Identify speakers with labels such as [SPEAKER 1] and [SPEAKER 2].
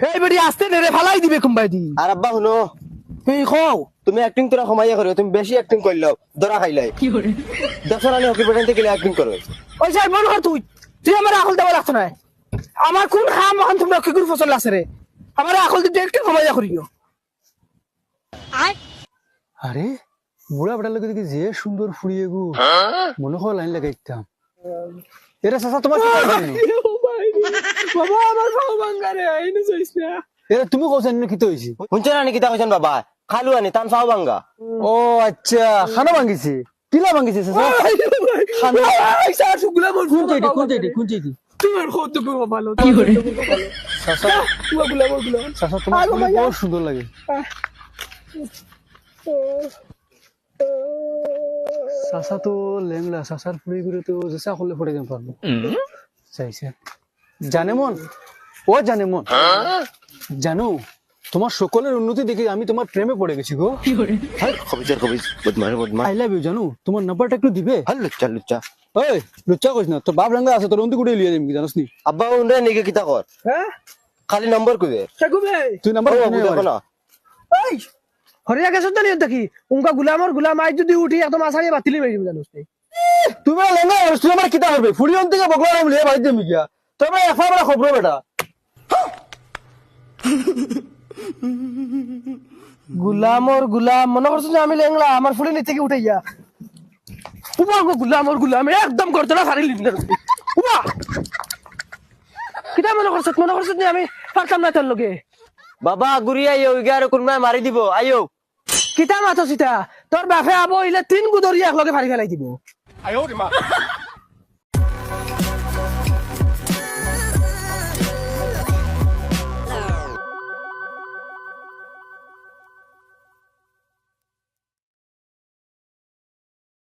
[SPEAKER 1] এই বেটি আসতে নেরে ফালাই দিবে কোনবাই দি।
[SPEAKER 2] আর আব্বা শুনো,
[SPEAKER 1] এই খাও
[SPEAKER 2] তুমি অ্যাক্টিং তোরা কমাইয়া করো, তুমি বেশি অ্যাক্টিং করলেও ধরা খাইলাই। দেখো না হকি পেটেন্টে গেলে অ্যাক্টিং করো।
[SPEAKER 1] ওই স্যার মন কর তুই তুই আমার আকল দেওয়া লাগতো না। আমার কোন খাম মহান তোমরা কি করে ফসল আছে রে, আমার আকল দিতে একটু কমাইয়া করিও।
[SPEAKER 3] আরে বুড়া বেটার লোক দেখি যে সুন্দর ফুরিয়ে গো, মনে হয় লাইন লাগাইতাম। এরা চাচা তোমার কি করেন?
[SPEAKER 1] বাবা আমার খাও ভাঙ্গা রে আইনে যাইস না।
[SPEAKER 3] এরা তুমি কোসেন না কি তো হইছে?
[SPEAKER 2] শুনছো না নাকি দেখছেন বাবা, খালু আনি তান চাও ভাঙ্গা।
[SPEAKER 3] ও আচ্ছা, খানা ভাঙ্গিছে, পিলা ভাঙ্গিছে চাচা। খানা
[SPEAKER 1] এই স্যার সুগুলা মন
[SPEAKER 3] কোন চাইটি
[SPEAKER 1] তোমার কত বড় ভালো
[SPEAKER 3] চাচা,
[SPEAKER 1] গুলা গুলা
[SPEAKER 3] চাচা তোমার ফুল বহুত সুন্দর লাগে। চাচা তো লেংলা, চাচার ফুড়ি করে তো জেসা করলে পড়ে যেতে পারবো। চাইছে জানে মন, ও জানে মন, জানো তোমার সকলের উন্নতি দেখে আমি তোমার প্রেমে পড়ে গেছি গো।
[SPEAKER 2] খবিজের খবিজ, বদমাশ বদমাশ।
[SPEAKER 3] আই লাভ ইউ জানো, তোমার নাম্বারটা একটু দিবে?
[SPEAKER 2] হাল লুচ্চা লুচ্চা।
[SPEAKER 3] ওই লুচ্চা কইস না, তোর বাপ রাঙ্গা আছে, তোর অন্তি কুড়ে লিয়ে যাবি জানোস নি?
[SPEAKER 2] আব্বা উন্ডে নিকে কিতা কর,
[SPEAKER 1] হ্যাঁ
[SPEAKER 2] খালি নম্বর কইবে।
[SPEAKER 1] সাগুবে
[SPEAKER 3] তুই নাম্বার
[SPEAKER 2] দেখো না
[SPEAKER 1] এই হরিয়া গেছ তো নিয়ত কি উনকা গুলামর গুলাম আই যদি উঠি একদম আসারে বাতিলি মেরে দিবে জানোস তুই।
[SPEAKER 3] তুমি লেঙ্গা তুই আমার কিতা করবে? ফুড়ি অন্তি কে বকলা নাম লিয়ে বাইতে মিকিয়া তবে এফা বড় খবর বেটা।
[SPEAKER 1] গুলামর গুলাম মনে করছ যে আমি লেংলা আমার ফুলে নিচে কি উঠে গিয়া উমা গো গুলামর গুলাম একদম করতে না সারি লিন উমা কিটা মনে করছ যে আমি পারতাম না তোর লগে।
[SPEAKER 2] বাবা গুড়ি আইও, ইগারে কোনবাই মারি দিব আইও।
[SPEAKER 1] কিটা মাথো সিতা তোর বাপে আবো ইলে 3 গুদরি এক লগে ফাড়ি ফেলাই দিব।